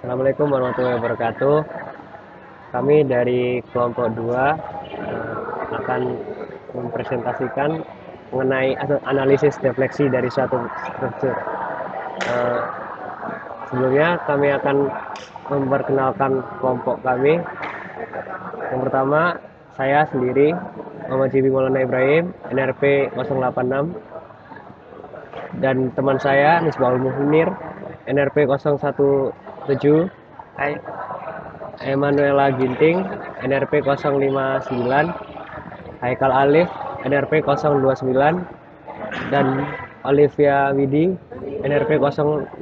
Assalamualaikum warahmatullahi wabarakatuh. Kami dari kelompok 2 akan mempresentasikan mengenai analisis defleksi dari suatu struktur. Eh, Sebelumnya kami akan memperkenalkan kelompok kami. Yang pertama, saya sendiri, Muhammad Jibi Maulana Ibrahim, NRP 086, dan teman saya Misbahul Muhnir, NRP 017, Emanuela Ginting, NRP 059, Haikal Alif, NRP 029, dan Olivia Widi, NRP 068.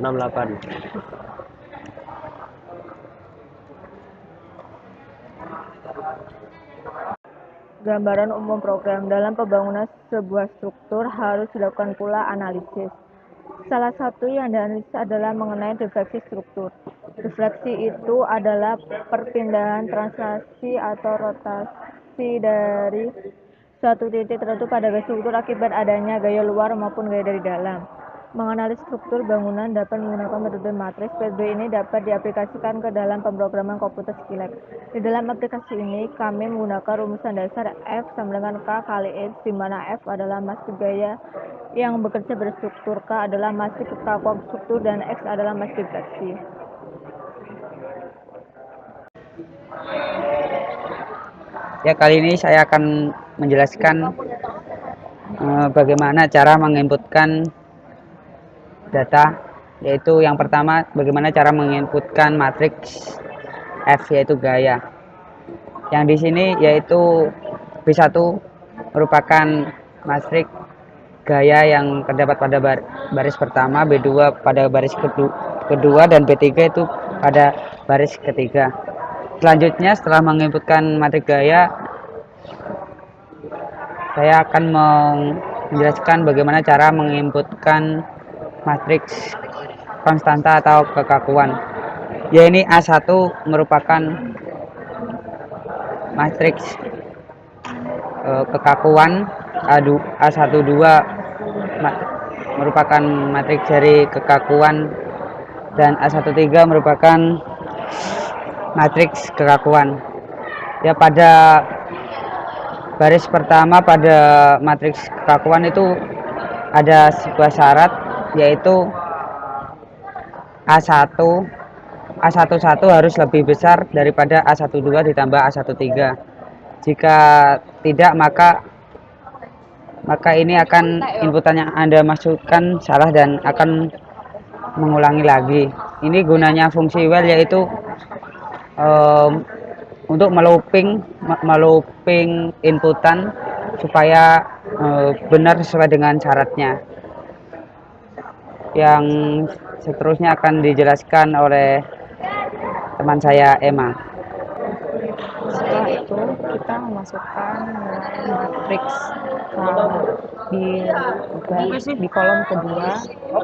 Gambaran umum program. Dalam pembangunan sebuah struktur harus dilakukan pula analisis. Salah satu yang dianalisis adalah mengenai defleksi struktur. Defleksi itu adalah perpindahan translasi atau rotasi dari suatu titik tertentu pada struktur akibat adanya gaya luar maupun gaya dari dalam. Menganalisis struktur bangunan dapat menggunakan metode matriks. Metode ini dapat diaplikasikan ke dalam pemrograman komputer skillet. Di dalam aplikasi ini, kami menggunakan rumusan dasar F sama dengan K kali X, di mana F adalah masuk gaya yang bekerja berstruktur, K adalah masuk kekakuan struktur, dan X adalah masuk defleksi. Ya, kali ini saya akan menjelaskan bagaimana cara menginputkan data, yaitu yang pertama bagaimana cara menginputkan matriks F, yaitu gaya. Yang di sini yaitu B1 merupakan matriks gaya yang terdapat pada baris pertama, B2 pada baris kedua, dan B3 itu pada baris ketiga. Selanjutnya, setelah menginputkan matriks gaya, saya akan menjelaskan bagaimana cara menginputkan matriks konstanta atau kekakuan. Ya, ini A1 merupakan matriks kekakuan, A12 merupakan matriks dari kekakuan, dan A13 merupakan matriks kekakuan. Ya, pada baris pertama pada matriks kekakuan itu ada sebuah syarat, yaitu A1 A11 harus lebih besar daripada A12 ditambah A13. Jika tidak, maka ini akan inputan yang Anda masukkan salah dan akan mengulangi lagi. Ini gunanya fungsi while, yaitu untuk melooping inputan supaya benar sesuai dengan syaratnya. Yang seterusnya akan dijelaskan oleh teman saya, Emma. Setelah itu kita memasukkan nilai matriks di kolom kedua, yaitu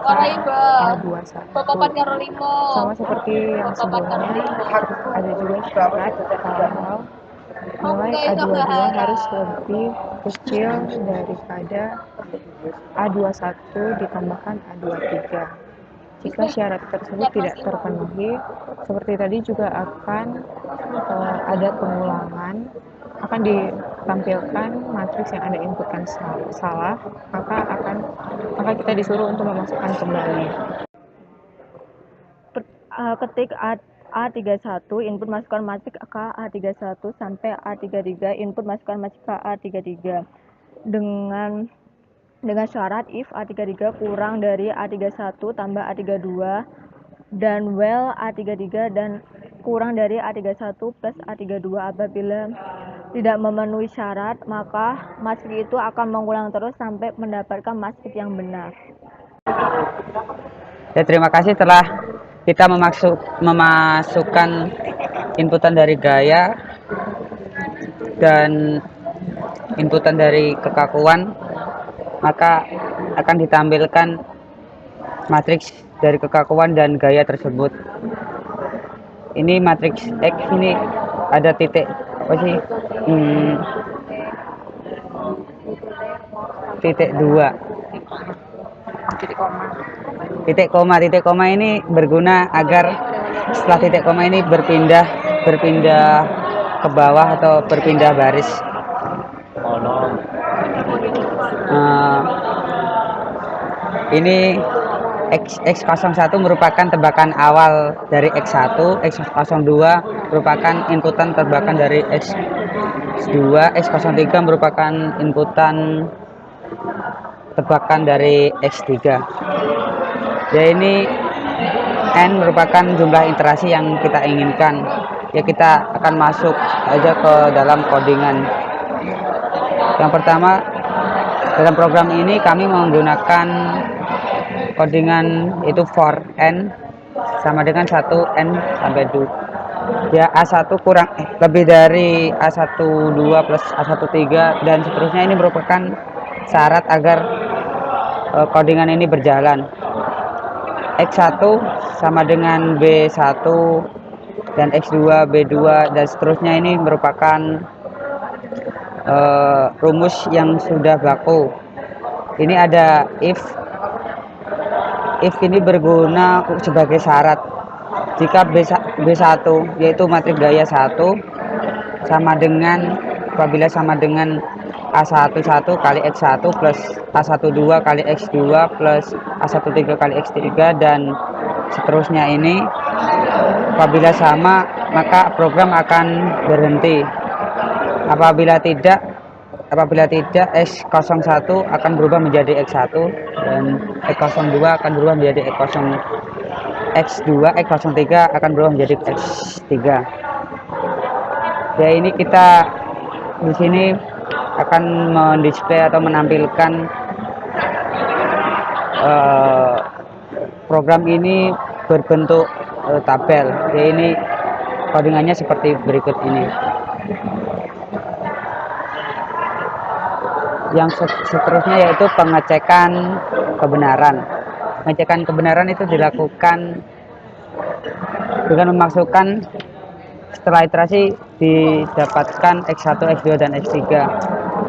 A21. Sama seperti yang sebelumnya, ada juga syarat kalau nilai A22 harus lebih kecil daripada A21 ditambahkan A23. Jika syarat tersebut tidak terpenuhi, seperti tadi juga akan ada pengulangan, akan ditampilkan matriks yang Anda inputkan salah, maka kita disuruh untuk memasukkan kembali. Ketik A31, input masukkan matriks ke A31 sampai A33, input masukkan matriks ke A33. Dengan syarat if A33 kurang dari A31 tambah A32, dan while A33 dan kurang dari A31 plus A32. Apabila tidak memenuhi syarat, maka matriks itu akan mengulang terus sampai mendapatkan matriks yang benar. Ya, terima kasih telah kita memasukkan inputan dari gaya dan inputan dari kekakuan, maka akan ditampilkan matriks dari kekakuan dan gaya tersebut. Ini matriks X, ini ada titik apa sih? Titik 2. Titik koma ini berguna agar setelah titik koma ini berpindah ke bawah atau berpindah baris. Eh, ini X01 merupakan tebakan awal dari X1, X02 merupakan inputan tebakan dari X2, X03 merupakan inputan tebakan dari X3. Ya, ini N merupakan jumlah iterasi yang kita inginkan. Ya, kita akan masuk aja ke dalam codingan. Yang pertama, dalam program ini kami menggunakan codingan itu for N sama dengan 1 N sampai 2. Ya, A1 kurang lebih dari A12 plus A13 dan seterusnya. Ini merupakan syarat agar codingan ini berjalan. X1 sama dengan B1 dan X2 B2 dan seterusnya. Ini merupakan rumus yang sudah baku. Ini ada if ini berguna sebagai syarat jika B1 yaitu matriks gaya 1 sama dengan apabila sama dengan A11 kali X1 plus A12 kali X2 plus A13 kali X3 dan seterusnya. Ini apabila sama maka program akan berhenti. Apabila tidak X01 akan berubah menjadi X1 dan X02 akan berubah menjadi X2, X03 akan berubah menjadi X3. Ya, ini kita di sini akan mendisplay atau menampilkan program ini berbentuk tabel. Ya, ini codingannya seperti berikut ini. Yang seterusnya yaitu pengecekan kebenaran. Pengecekan kebenaran itu dilakukan dengan memasukkan setelah iterasi didapatkan X1, X2 dan X3.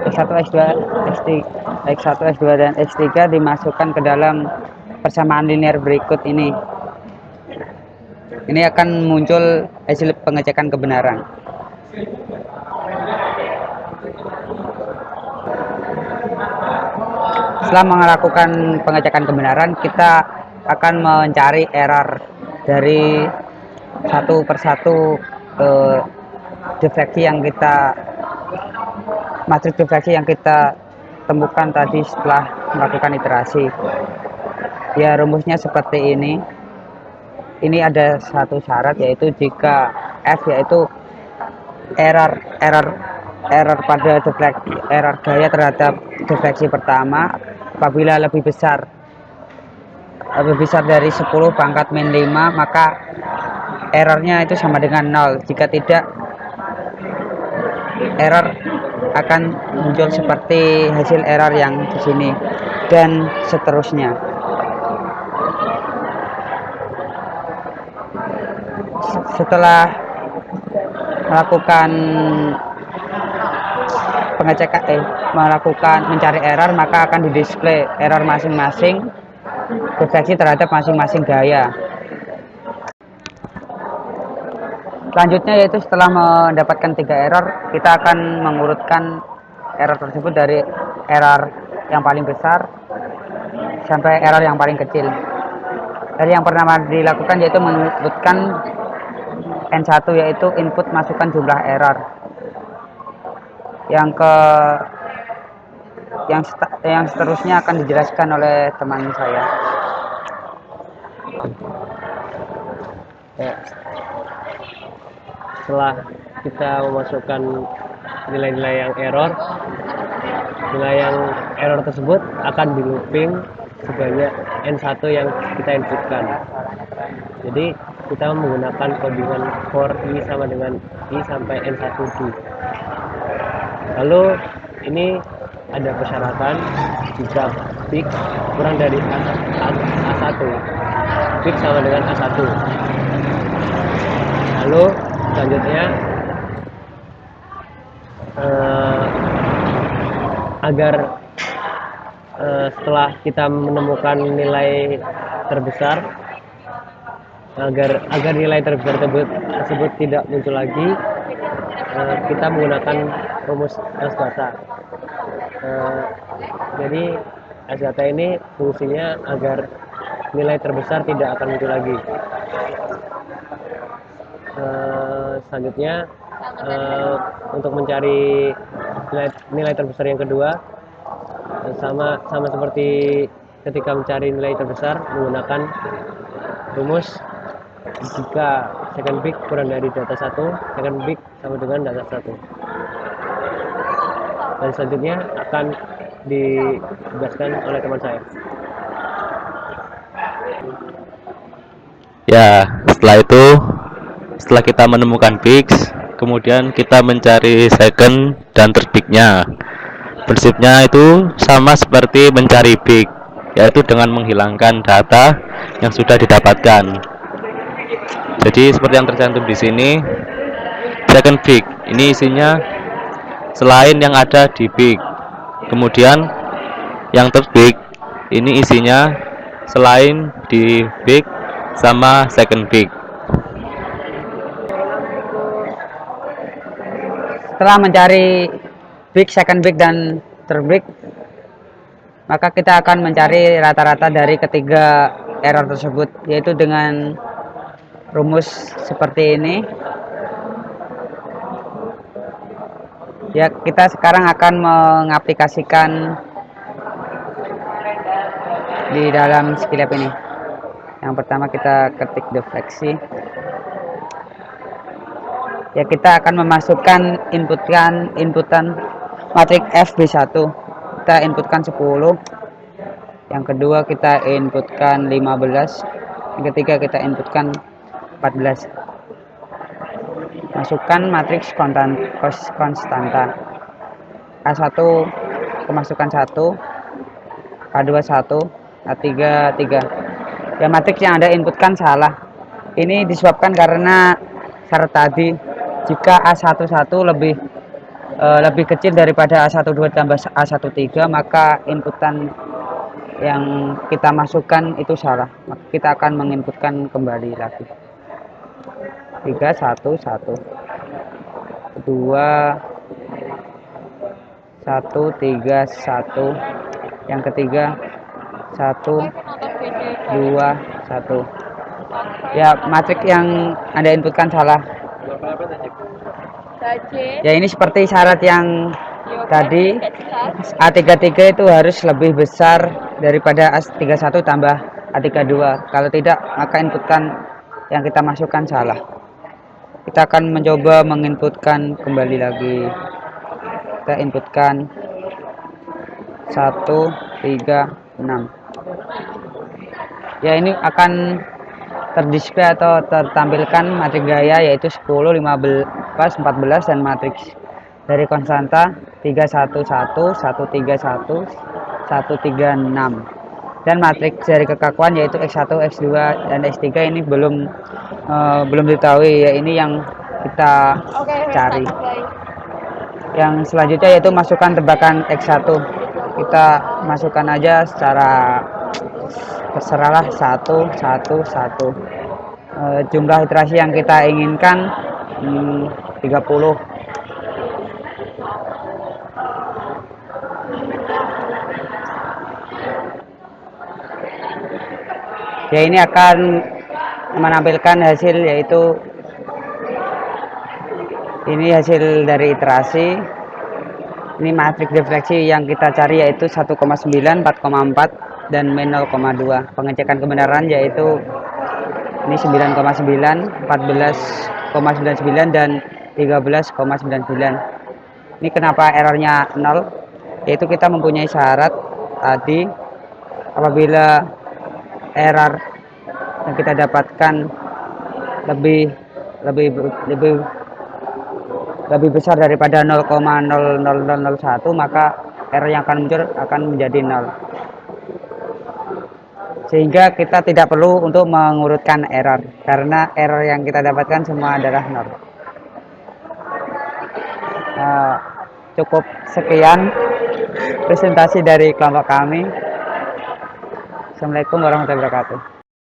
X1, X2 dan X3 dimasukkan ke dalam persamaan linear berikut ini. Ini akan muncul hasil pengecekan kebenaran. Setelah melakukan pengecekan kebenaran, kita akan mencari error dari satu persatu matriks defleksi yang kita temukan tadi setelah melakukan iterasi. Ya, rumusnya seperti ini. Ini ada satu syarat yaitu jika F yaitu error pada defleksi, error gaya terhadap defleksi pertama apabila lebih besar dari 10 pangkat min 5 maka errornya itu sama dengan 0. Jika tidak, error akan muncul seperti hasil error yang di sini dan seterusnya. Setelah melakukan mencari error, maka akan didisplay error masing-masing defleksi terhadap masing-masing gaya. Selanjutnya yaitu setelah mendapatkan 3 error, kita akan mengurutkan error tersebut dari error yang paling besar sampai error yang paling kecil. Dari yang pertama dilakukan yaitu menyebutkan N1 yaitu input masukkan jumlah error. Yang seterusnya akan dijelaskan oleh teman saya. Ya. Setelah kita memasukkan nilai-nilai yang error, nilai yang error tersebut akan di looping sebanyak N1 yang kita inputkan. Jadi kita menggunakan codingan for I sama dengan I sampai N1D. Lalu ini ada persyaratan jika fix kurang dari A1, fix sama dengan A1. Lalu selanjutnya agar setelah kita menemukan nilai terbesar. Agar nilai terbesar tersebut tidak muncul lagi, kita menggunakan rumus S-data. Jadi S-data ini fungsinya agar nilai terbesar tidak akan muncul lagi. Selanjutnya, untuk mencari nilai terbesar yang kedua, sama seperti ketika mencari nilai terbesar menggunakan rumus jika second big kurang dari data 1, second big sama dengan data 1. Dan selanjutnya akan dijelaskan oleh teman saya. Ya, setelah kita menemukan bigs, kemudian kita mencari second dan third bignya. Prinsipnya itu sama seperti mencari big, yaitu dengan menghilangkan data yang sudah didapatkan. Jadi seperti yang tercantum di sini, second big ini isinya selain yang ada di big. Kemudian yang third big ini isinya selain di big sama second big. Setelah mencari big, second big, dan third big, maka kita akan mencari rata-rata dari ketiga error tersebut, yaitu dengan rumus seperti ini. Ya, kita sekarang akan mengaplikasikan di dalam Skillab ini. Yang pertama kita ketik defleksi. Ya, kita akan memasukkan inputan matriks FB1. Kita inputkan 10. Yang kedua kita inputkan 15. Yang ketiga kita inputkan 14. Masukkan matriks konstanta. A1 kemasukan 1, A2 1, A3 3. Ya, matriks yang Anda inputkan salah. Ini disebabkan karena syarat tadi, jika A11 lebih kecil daripada A12 tambah A13, maka inputan yang kita masukkan itu salah. Maka kita akan menginputkan kembali lagi. 3 1 1 2 1 3 1. Yang ketiga 1 2 1. Ya, matriks yang Anda inputkan salah. Ya, ini seperti syarat yang tadi, A33 itu harus lebih besar daripada A31 tambah A32. Kalau tidak, maka inputan yang kita masukkan salah. Kita akan mencoba menginputkan kembali lagi. Kita inputkan 1 3 6. Ya, ini akan terdisplay atau tertampilkan matriks gaya, yaitu 10 15 14, dan matriks dari konstanta 311 131 136, dan matriks dari kekakuan yaitu X1 X2 dan X3 ini belum diketahui. Ya, ini yang kita cari. Yang selanjutnya yaitu masukkan tebakan X1. Kita masukkan aja secara terserahlah 1 1 1. Jumlah iterasi yang kita inginkan 30. Ya, ini akan menampilkan hasil, yaitu ini hasil dari iterasi. Ini matriks defleksi yang kita cari yaitu 1,9, 4,4, dan min 0,2. Pengecekan kebenaran yaitu ini 9,9, 14,99, dan 13,99. Ini kenapa errornya 0? Yaitu kita mempunyai syarat tadi, apabila error yang kita dapatkan lebih besar daripada 0,00001, maka error yang akan muncul akan menjadi 0. Sehingga kita tidak perlu untuk mengurutkan error, karena error yang kita dapatkan semua adalah 0. Cukup sekian presentasi dari kelompok kami. Assalamualaikum warahmatullahi wabarakatuh.